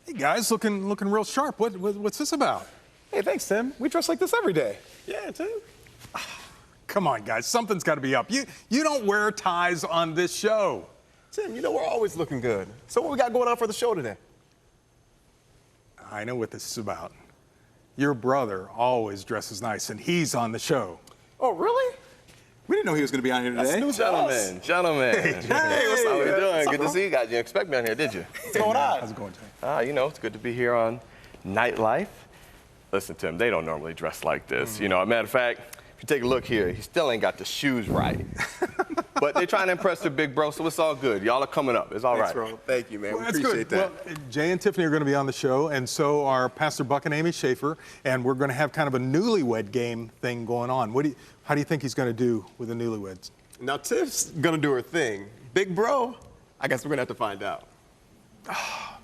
Hey guys, looking real sharp. What's this about? Hey, thanks, Tim. We dress like this every day. Yeah, Tim. Come on, guys, something's got to be up. You don't wear ties on this show. Tim, you know we're always looking good. So what we got going on for the show today? I know what this is about. Your brother always dresses nice, and he's on the show. Oh, really? We didn't know he was going to be on here today. Gentlemen. Hey, what's up, how we man? doing? Good to see you guys. You didn't expect me on here, did you? What's going on? How's it going, Jay? It's good to be here on Nightlife. Listen, Tim, they don't normally dress like this. You know, a matter of fact, if you take a look here, he still ain't got the shoes right. But they're trying to impress their big bro, so it's all good. Y'all are coming up. It's all right. Thanks, bro. Thank you, man. Well, we that's appreciate good. that. Well, Jay and Tiffany are going to be on the show, and so are Pastor Buck and Amy Schafer, and we're going to have kind of a newlywed game thing going on. How do you think he's going to do with the newlyweds? Now, Tiff's going to do her thing. Big bro, I guess we're going to have to find out.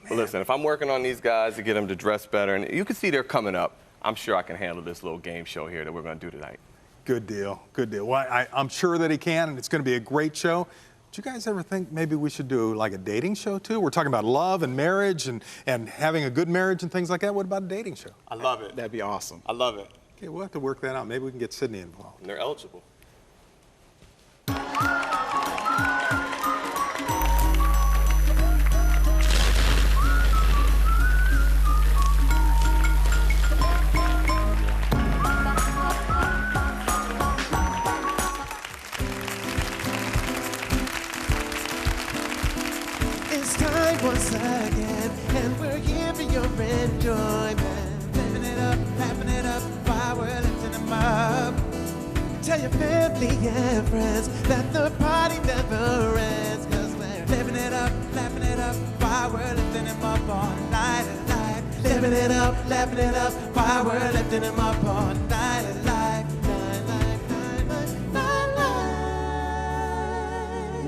Well, listen, if I'm working on these guys to get them to dress better, and you can see they're coming up, I'm sure I can handle this little game show here that we're going to do tonight. Good deal, good deal. Well, I'm sure that he can, and it's going to be a great show. Do you guys ever think maybe we should do like a dating show too? We're talking about love and marriage and having a good marriage and things like that. What about a dating show? I love it. That'd be awesome. I love it. Okay, we'll have to work that out. Maybe we can get Sydney involved. And they're eligible. It's time once again, and we're here for your enjoyment. Living it up, while we're lifting them up. Tell your family and friends that the party never ends. Cause we're living it up, while we're lifting them up all night and night. Living it up, while we're lifting them up all night and night.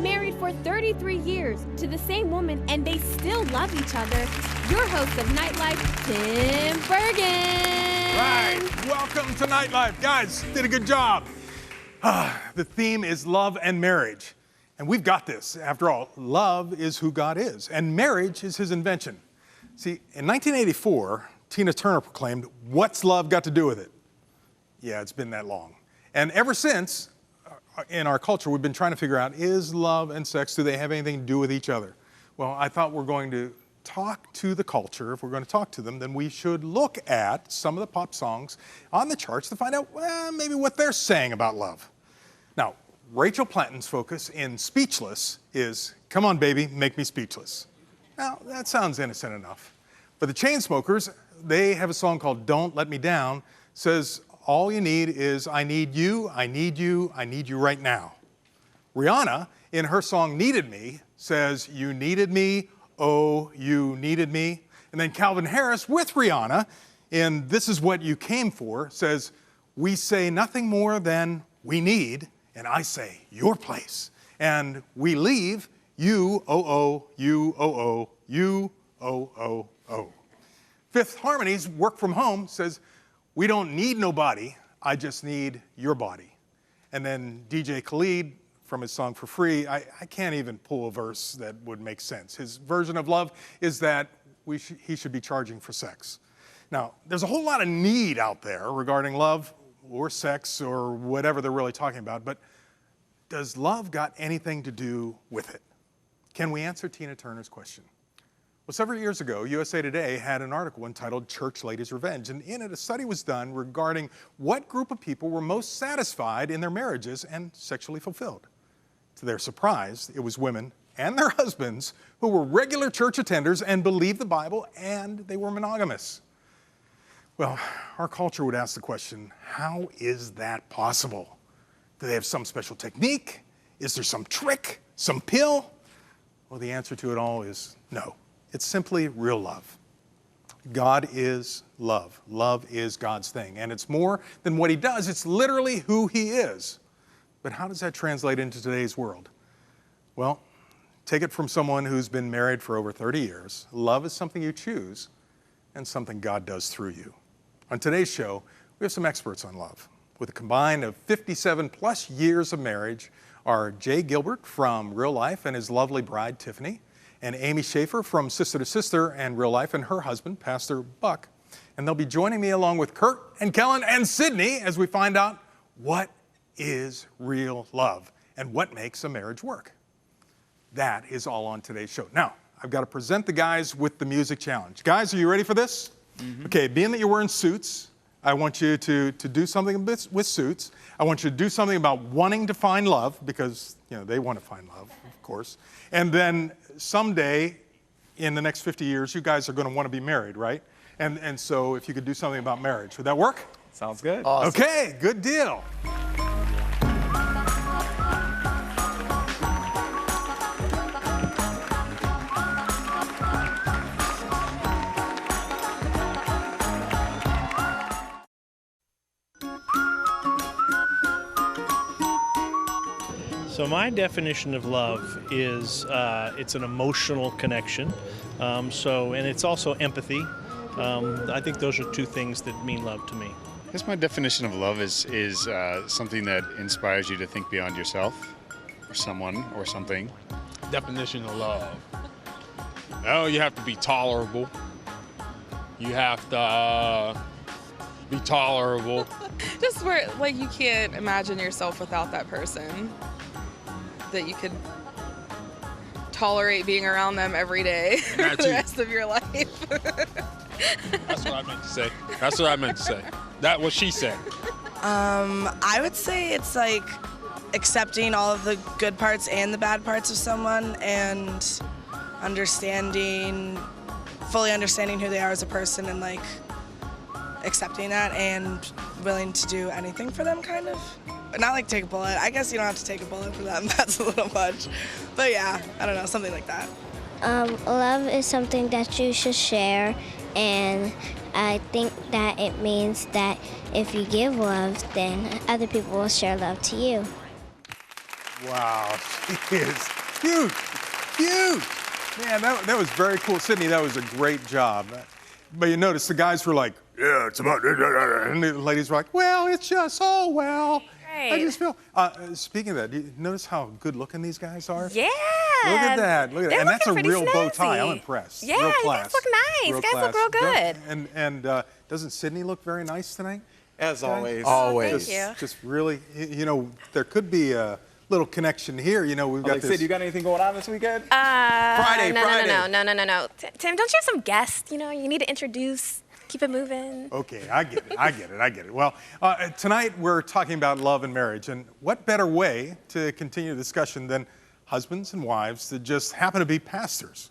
Married for 33 years to the same woman, and they still love each other. Your host of Nightlife, Tim Bergen. Right, welcome to Nightlife. Guys, did a good job. The theme is love and marriage. And we've got this. After all, love is who God is, and marriage is his invention. See, in 1984, Tina Turner proclaimed, "What's love got to do with it?" Yeah, it's been that long. And ever since, in our culture, we've been trying to figure out, is love and sex, do they have anything to do with each other? Well, I thought we're going to talk to the culture. If we're going to talk to them, then we should look at some of the pop songs on the charts to find out, well, maybe what they're saying about love. Now, Rachel Platen's focus in Speechless is, "Come on, baby, make me speechless." Now, that sounds innocent enough. But the Chainsmokers, they have a song called "Don't Let Me Down," says, all you need is, I need you, I need you, I need you right now. Rihanna, in her song "Needed Me," says, you needed me, oh, you needed me. And then Calvin Harris with Rihanna in "This Is What You Came For" says, we say nothing more than we need, and I say your place. And we leave, you, oh, you, oh, you, oh. Fifth Harmony's "Work From Home" says, we don't need nobody, I just need your body. And then DJ Khaled, from his song "For Free," I can't even pull a verse that would make sense. His version of love is that he should be charging for sex. Now, there's a whole lot of need out there regarding love or sex or whatever they're really talking about, but does love got anything to do with it? Can we answer Tina Turner's question? Well, several years ago, USA Today had an article entitled "Church Ladies' Revenge," and in it, a study was done regarding what group of people were most satisfied in their marriages and sexually fulfilled. To their surprise, it was women and their husbands who were regular church attenders and believed the Bible, and they were monogamous. Well, our culture would ask the question, how is that possible? Do they have some special technique? Is there some trick, some pill? Well, the answer to it all is no. It's simply real love. God is love. Love is God's thing. And it's more than what he does. It's literally who he is. But how does that translate into today's world? Well, take it from someone who's been married for over 30 years. Love is something you choose and something God does through you. On today's show, we have some experts on love. With a combined of 57 plus years of marriage are Jay Gilbert from Real Life and his lovely bride, Tiffany, and Amy Schafer from Sister to Sister and Real Life, and her husband, Pastor Buck. And they'll be joining me along with Kurt and Kellen and Sydney as we find out what is real love and what makes a marriage work. That is all on today's show. Now, I've got to present the guys with the music challenge. Guys, are you ready for this? Mm-hmm. Okay, being that you're wearing suits, I want you to do something with suits. I want you to do something about wanting to find love, because they want to find love, of course. And then someday, in the next 50 years, you guys are going to want to be married, right? And so if you could do something about marriage, would that work? Sounds good. Awesome. Okay, good deal. So my definition of love is it's an emotional connection. And it's also empathy. I think those are two things that mean love to me. I guess my definition of love is something that inspires you to think beyond yourself, or someone, or something. Definition of love. Oh, you have to be tolerable. You have to be tolerable. Just where, like, you can't imagine yourself without that person. That you could tolerate being around them every day for the rest of your life. That's what I meant to say. That's what I meant to say. That's what she said. I would say it's like accepting all of the good parts and the bad parts of someone, and fully understanding who they are as a person, and like accepting that and willing to do anything for them, kind of. Not like take a bullet. I guess you don't have to take a bullet for them. That's a little much. But yeah, I don't know, something like that. Love is something that you should share, and I think that it means that if you give love, then other people will share love to you. Wow, she is huge, huge. Man, that was very cool. Sydney, that was a great job. But you notice the guys were like, yeah, it's about, and the ladies were like, well, it's just, oh, well. I just feel, speaking of that, do you notice how good looking these guys are? Yeah. Look at that. Look at that. And that's a real bow tie. I'm snazzy. impressed. Yeah, real you class. guys look nice. Real You guys class. look real good. And doesn't Sydney look very nice tonight? As always. Always. Thank you. Just really, there could be a little connection here. We've got this. Sid, you got anything going on this weekend? Friday. No. Tim, don't you have some guests? You need to introduce. Keep it moving. Okay, I get it. Well, tonight we're talking about love and marriage, and what better way to continue the discussion than husbands and wives that just happen to be pastors?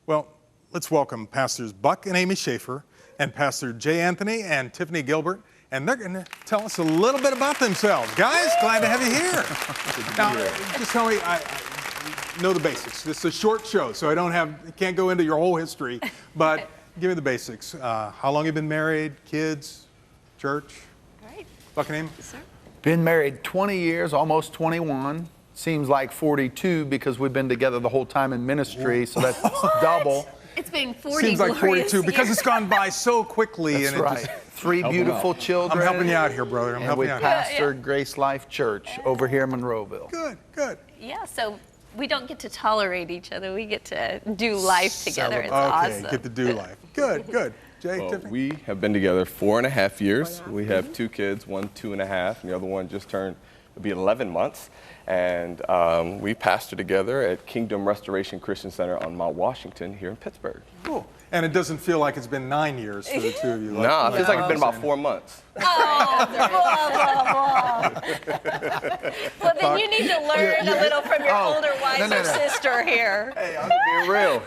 Well, let's welcome Pastors Buck and Amy Schafer and Pastor Jay Tiffany Gilbert, and they're going to tell us a little bit about themselves. Guys, glad to have you here. Now, just tell me, I know the basics. This is a short show, so can't go into your whole history, but give me the basics. How long have you been married? Kids? Church? All right. Buck and Amy? Yes, sir. Been married 20 years, almost 21. Seems like 42 because we've been together the whole time in ministry, so that's double. It's been 40 Seems like 42 because years. it's gone by so quickly. That's and right. 3 beautiful children. I'm helping you out here, brother. I'm and helping we you out. pastored Grace Life Church over here in Monroeville. Good. Yeah, so we don't get to tolerate each other. We get to do life together. It's Okay, awesome. get to do life. Good. Jay, Well, Tiffany? we have been together 4.5 years. We have 2 kids, one 2.5, and the other one just turned, it'll be 11 months. And we pastor together at Kingdom Restoration Christian Center on Mount Washington here in Pittsburgh. Cool. And it doesn't feel like it's been 9 years for the two of you. No, it feels like it's been about 4 months. Oh, blah. Well, then you need to learn a little from your older wiser sister here. Hey, I'm being real.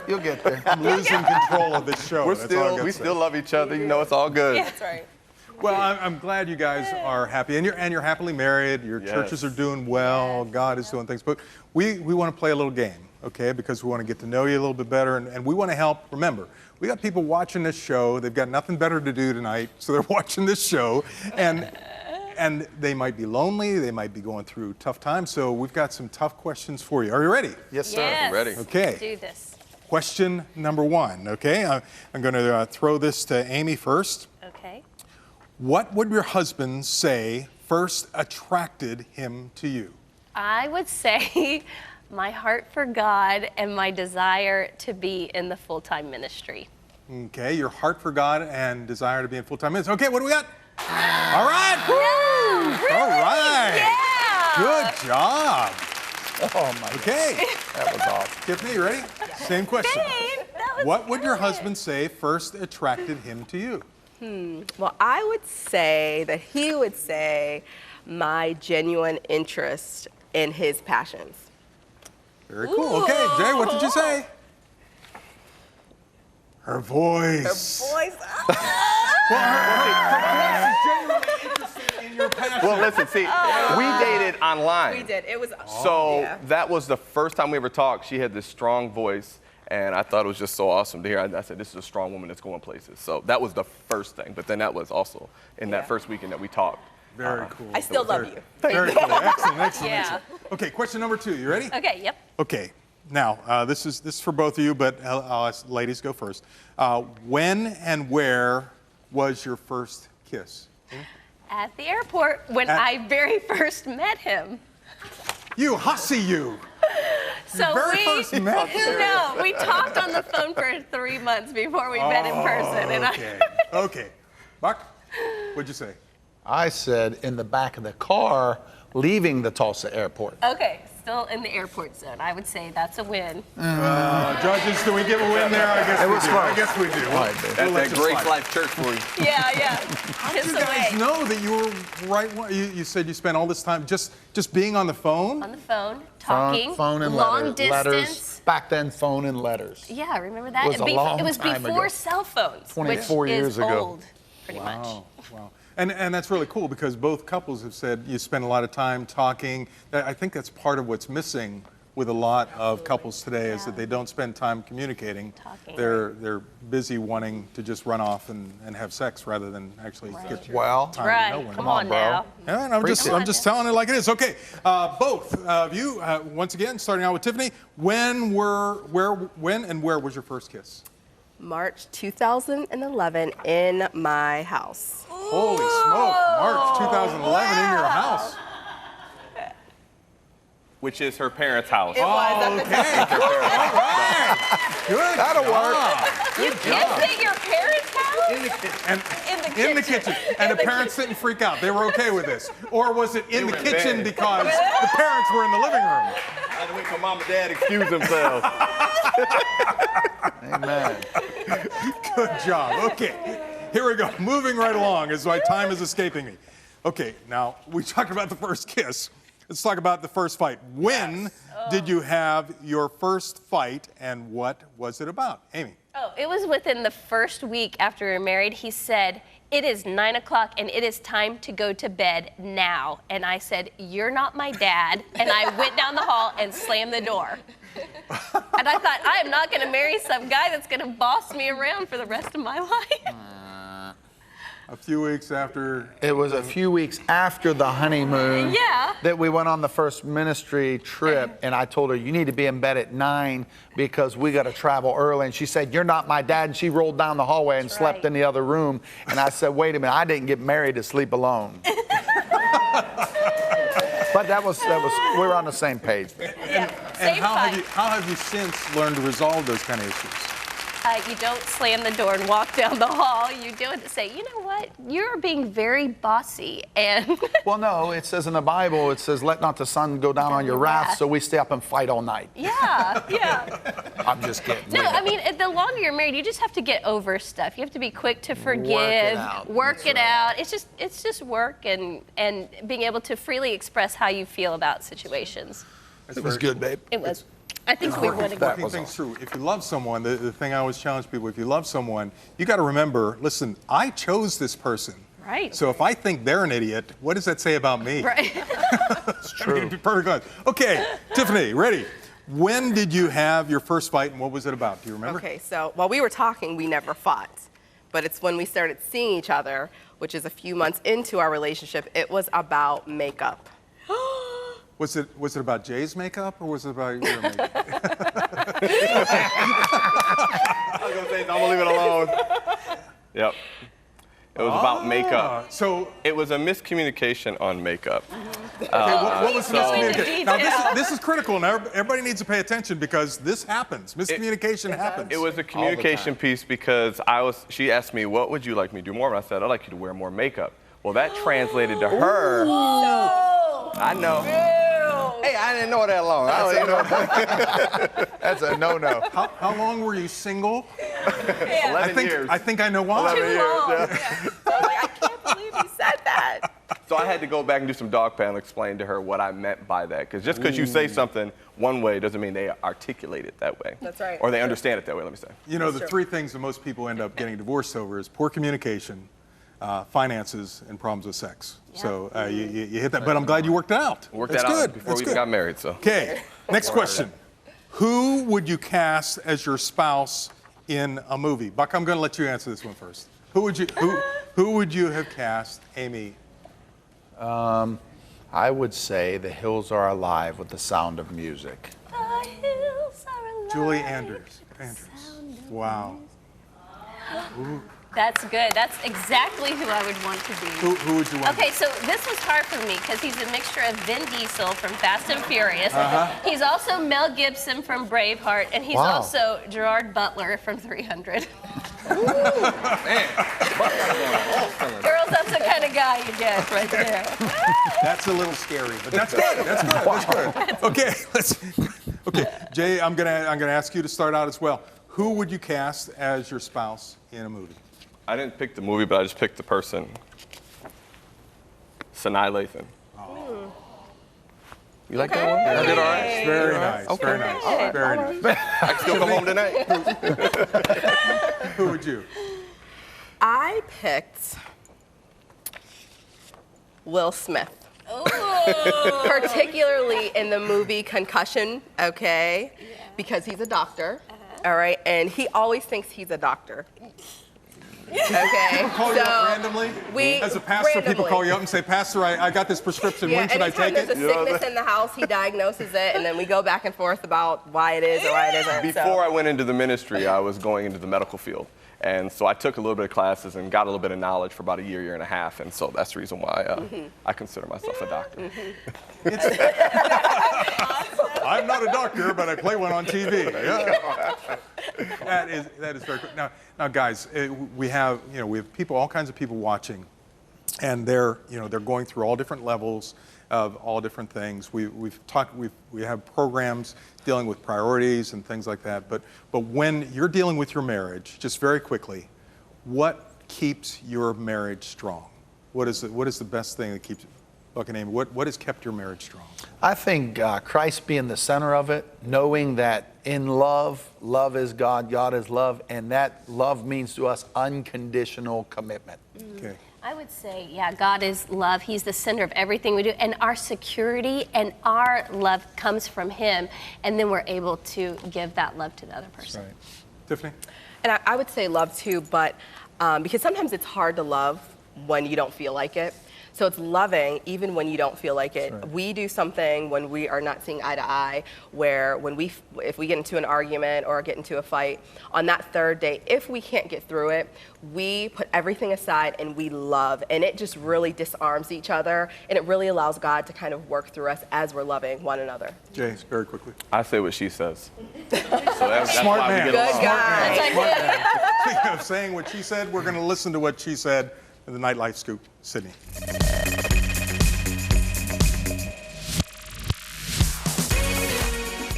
You'll get there. I'm losing control of this show. We still love each other. It's all good. Yeah, that's right. Well, I'm glad you guys are happy, and you're happily married. Your churches are doing well. God is doing things, but we want to play a little game, okay? Because we want to get to know you a little bit better, and we want to help. Remember, we got people watching this show. They've got nothing better to do tonight, so they're watching this show, and they might be lonely. They might be going through tough times. So we've got some tough questions for you. Are you ready? Yes, sir. Yes. Ready. Okay. Let's do this. Question number 1. Okay, I'm going to throw this to Amy first. Okay. What would your husband say first attracted him to you? I would say My heart for God and my desire to be in the full-time ministry. Okay, your heart for God and desire to be in full-time ministry. Okay, what do we got? All right. Woo! Really? All right. Yeah. Good job. Oh my Okay. God. That was awesome. Tiffany, you ready? Same question. Babe, that was What would your good. husband say first attracted him to you? Well, I would say that he would say my genuine interest in his passions. Very cool. Okay, Jay, what did you say? Her voice. Boys, Her voice is genuinely interested in your passion. Well, listen, see, we dated online. we did. It was So yeah. that was the first time we ever talked. She had this strong voice, and I thought it was just so awesome to hear. I said, this is a strong woman that's going places. So that was the first thing. But then that was also in that first weekend that we talked. Very cool. I still love you. Very cool. Excellent, excellent, Yeah. excellent. Okay, question number 2. You ready? Okay, yep. Okay. Now, this is for both of you, but I'll ask ladies go first. When and where was your first kiss? At the airport when I very first met him. You hussy, you. So very first met him? No, we talked on the phone for 3 months before we met in person. And Okay. Okay. Buck, what'd you say? I said in the back of the car leaving the Tulsa airport. Okay, still in the airport zone. I would say that's a win. Judges, do we give a win there? I guess It we was do. close. I guess we do. All right, babe. That's let that you Grace slide. Life Church for you. Yeah. How did Kiss you guys away. know that you were right? You said you spent all this time just being on the phone? On the phone, talking, Phone and long letters. distance. Letters. Back then, phone and letters. Yeah, remember that? It was a long it was time before ago. cell phones, 24 which years is ago. old, pretty much. Wow. And that's really cool because both couples have said you spend a lot of time talking. I think that's part of what's missing with a lot of couples today is that they don't spend time communicating. Talking. They're busy wanting to just run off and have sex rather than actually get Well, time Right, to know one. come on bro. now. Yeah, and I'm just telling it like it is. Okay, both of you, once again, starting out with Tiffany. When and where was your first kiss? March 2011 in my house. Holy smoke! March 2011 in your house. Which is her parents' house. It was at the Okay. All right. Good. That'll job. You kissed at your parents' house? In the kitchen. And the parents didn't freak out. They were okay with this. Or was it in the kitchen because the parents were in the living room? I had to wait till mom and dad excuse themselves. Amen. Good job. Okay. Here we go. Moving right along as my time is escaping me. Okay, now we talked about the first kiss. Let's talk about the first fight. When did you have your first fight and what was it about? Amy. Oh, it was within the first week after we were married. He said, "It is 9 o'clock and it is time to go to bed now." And I said, "You're not my dad." And I went down the hall and slammed the door. And I thought, I am not going to marry some guy that's going to boss me around for the rest of my life. A few weeks after. It was a few weeks after the honeymoon Yeah. that we went on the first ministry trip, and I told her, you need to be in bed at 9 because we got to travel early. And she said, "You're not my dad." And she rolled down the hallway and slept right. in the other room. And I said, "Wait a minute, I didn't get married to sleep alone." But we were on the same page. Yeah. And Same how fight. have you since learned to resolve those kind of issues? You don't slam the door and walk down the hall. You do it to say, you know what? You're being very bossy. And Well, no, it says in the Bible, it says, "Let not the sun go down on your wrath," so we stay up and fight all night. yeah. I'm just kidding. No, I mean, the longer you're married, you just have to get over stuff. You have to be quick to forgive, out. work That's it right. out. It's just work and being able to freely express how you feel about situations. It was good, babe. It was. I think we would agree. Working things through. If you love someone, the thing I always challenge people, if you love someone, you got to remember, listen, I chose this person. Right. So if I think they're an idiot, what does that say about me? Right. It's true. To be perfectly honest. Okay, Tiffany, ready. When did you have your first fight and what was it about? Do you remember? Okay, so while we were talking, we never fought. But it's when we started seeing each other, which is a few months into our relationship, it was about makeup. Was it about Jay's makeup or was it about your makeup? I was gonna say, I'm gonna leave it alone. Yep. It was about makeup. So it was a miscommunication on makeup. Okay, what was the miscommunication? Now this is critical. Now everybody needs to pay attention because this happens. Miscommunication happens. It was a communication piece because she asked me, what would you like me to do more? And I said, I'd like you to wear more makeup. Well, that translated to her. No. I know. No. Hey, I didn't know that long. That's a no-no. How long were you single? 11 years. I think I know why. 11 years, So I was like, I can't believe you said that. So I had to go back and do some dog panel, explain to her what I meant by that. Because just because you say something one way doesn't mean they articulate it that way. That's right. Or they understand it that way, let me say. You know, the three things that most people end up getting divorced over is poor communication, finances, and problems with sex. Yeah. So you hit that, but I'm glad you worked it out. Worked That's that good. out before That's we good. even got married, so. Okay, next question. Who would you cast as your spouse in a movie? Buck, I'm going to let you answer this one first. Who would you have cast, Amy? I would say The Hills Are Alive with The Sound of Music. The hills are alive. Julie Andrews. Wow. Ooh. That's good. That's exactly who I would want to be. Who would you want? Okay, so this was hard for me because he's a mixture of Vin Diesel from Fast and Furious. He's also Mel Gibson from Braveheart, and he's also Gerard Butler from 300. Girls, that's the kind of guy you get right there. That's a little scary, but that's good. That's good. That's good. Okay, Jay, I'm gonna ask you to start out as well. Who would you cast as your spouse in a movie? I didn't pick the movie, but I just picked the person. Sanaa Lathan. Oh. You like that one? I did all right. Very nice. Okay. Very nice. All right. Very nice. I can still come home tonight. Who would you? I picked Will Smith. Particularly in the movie Concussion, okay? Because he's a doctor, all right? And he always thinks he's a doctor. Okay. People call you up randomly? As a pastor, people call you up and say, Pastor, I got this prescription. When should I take it? There's a sickness in the house, he diagnoses it, and then we go back and forth about why it is or why it isn't. Before I went into the ministry, I was going into the medical field. And so I took a little bit of classes and got a little bit of knowledge for about a year and a half. And so that's the reason why I consider myself a doctor. I'm not a doctor, but I play one on TV. Yeah. That is very cool. Now, guys, we have people, all kinds of people watching, and they're going through all different levels of all different things. We have programs dealing with priorities and things like that. But when you're dealing with your marriage, just very quickly, what keeps your marriage strong? What is the best thing that keeps it? Buck and Amy, what has kept your marriage strong? I think Christ being the center of it, knowing that in love is God, God is love, and that love means to us unconditional commitment. Okay. I would say, yeah, God is love. He's the center of everything we do. And our security and our love comes from Him. And then we're able to give that love to the other person. Right. Tiffany? And I would say love too, but because sometimes it's hard to love when you don't feel like it. So it's loving even when you don't feel like it. Right. We do something when we are not seeing eye to eye, where if we get into an argument or get into a fight, on that third day, if we can't get through it, we put everything aside and we love. And it just really disarms each other, and it really allows God to kind of work through us as we're loving one another. Jay, very quickly. I say what she says. So that's Smart why man. we get Good along. guy. Smart man. Speaking of saying what she said, we're going to listen to what she said in the Nightlife Scoop. Sydney.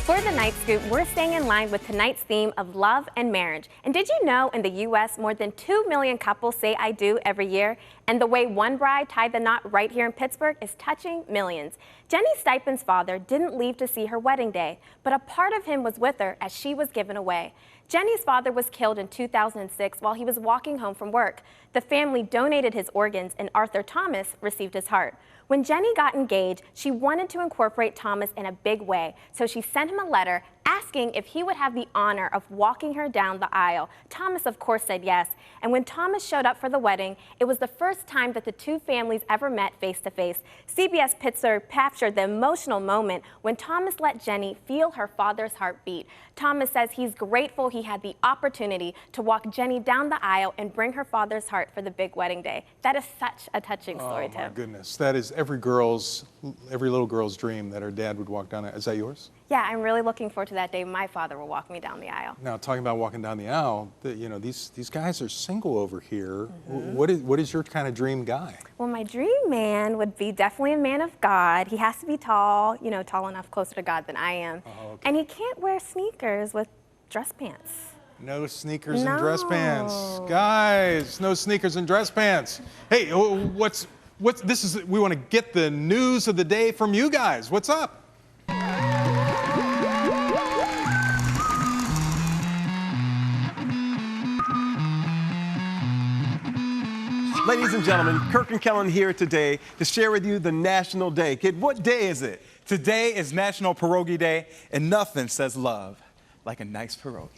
For the Night Scoop, we're staying in line with tonight's theme of love and marriage. And did you know in the U.S., more than 2 million couples say I do every year? And the way one bride tied the knot right here in Pittsburgh is touching millions. Jenny Stipend's father didn't leave to see her wedding day, but a part of him was with her as she was given away. Jenny's father was killed in 2006 while he was walking home from work. The family donated his organs and Arthur Thomas received his heart. When Jenny got engaged, she wanted to incorporate Thomas in a big way, so she sent him a letter asking if he would have the honor of walking her down the aisle. Thomas, of course, said yes. And when Thomas showed up for the wedding, it was the first time that the two families ever met face to face. CBS Pittsburgh captured the emotional moment when Thomas let Jenny feel her father's heartbeat. Thomas says he's grateful he had the opportunity to walk Jenny down the aisle and bring her father's heart for the big wedding day. That is such a touching story, Tim. Oh my goodness, that is every little girl's dream that her dad would walk down it. Is that yours? Yeah, I'm really looking forward to that day my father will walk me down the aisle. Now, talking about walking down the aisle, these guys are single over here. What is your kind of dream guy? Well, my dream man would be definitely a man of God. He has to be tall, tall enough closer to God than I am. Oh, okay. And he can't wear sneakers with dress pants. No sneakers and dress pants. Guys, no sneakers and dress pants. Hey, we want to get the news of the day from you guys. What's up? Ladies and gentlemen, Kirk and Kellen here today to share with you the National Day. Kid, what day is it? Today is National Pierogi Day, and nothing says love like a nice pierogi.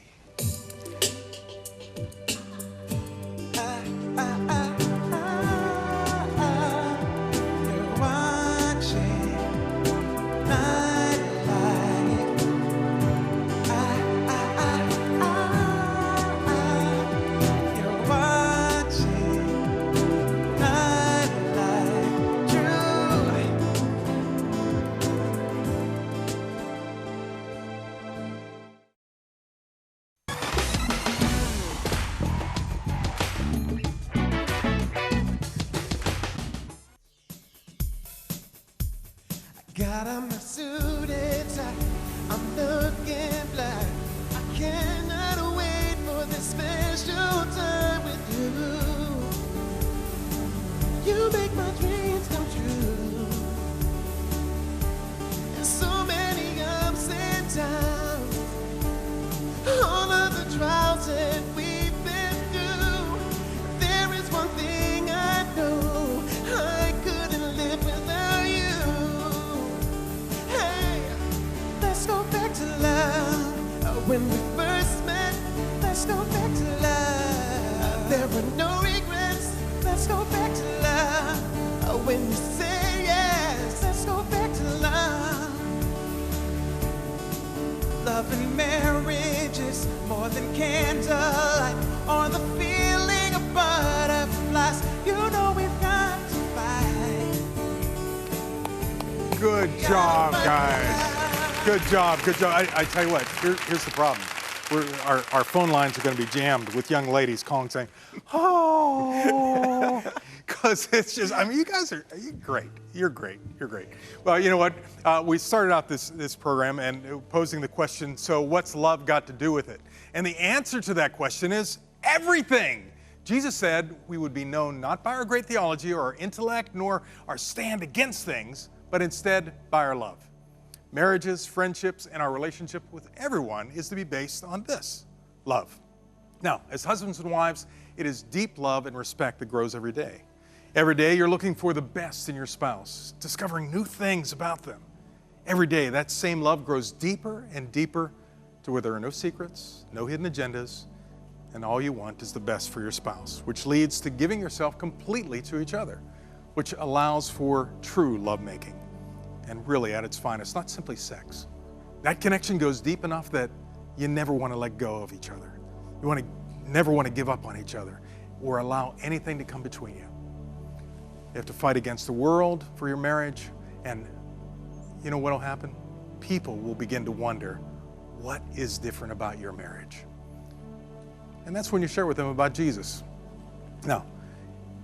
Got on my suit and tie, I'm looking black. I cannot wait for this special time with you. You make my dreams come true. And so many ups and downs, all of the trials that we've been through. There is one thing I know, I couldn't live without you. Let's go back to love. When we first met, let's go back to love. There were no regrets. Let's go back to love. When you say yes, let's go back to love. Love and marriage is more than candlelight or the feeling of butterflies. You know we've got to fight. Good job, guys. Good job, good job. I tell you what, here's the problem. Our phone lines are going to be jammed with young ladies calling saying, oh, because it's just, you guys are great. You're great. You're great. Well, you know what? We started out this program and posing the question, so what's love got to do with it? And the answer to that question is everything. Jesus said we would be known not by our great theology or our intellect nor our stand against things, but instead by our love. Marriages, friendships, and our relationship with everyone is to be based on this, love. Now, as husbands and wives, it is deep love and respect that grows every day. Every day, you're looking for the best in your spouse, discovering new things about them. Every day, that same love grows deeper and deeper to where there are no secrets, no hidden agendas, and all you want is the best for your spouse, which leads to giving yourself completely to each other, which allows for true lovemaking. And really at its finest, not simply sex. That connection goes deep enough that you never want to let go of each other. You never want to give up on each other or allow anything to come between you. You have to fight against the world for your marriage, and you know what will happen? People will begin to wonder, what is different about your marriage? And that's when you share with them about Jesus. Now,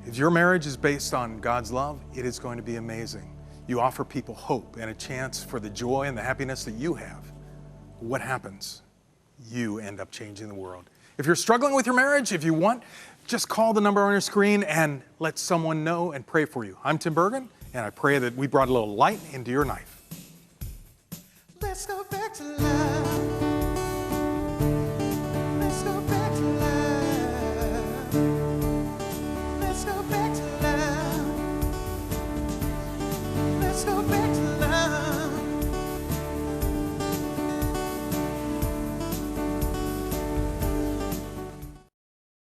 if your marriage is based on God's love, it is going to be amazing. You offer people hope and a chance for the joy and the happiness that you have. What happens? You end up changing the world. If you're struggling with your marriage, if you want, just call the number on your screen and let someone know and pray for you. I'm Tim Bergen, and I pray that we brought a little light into your life.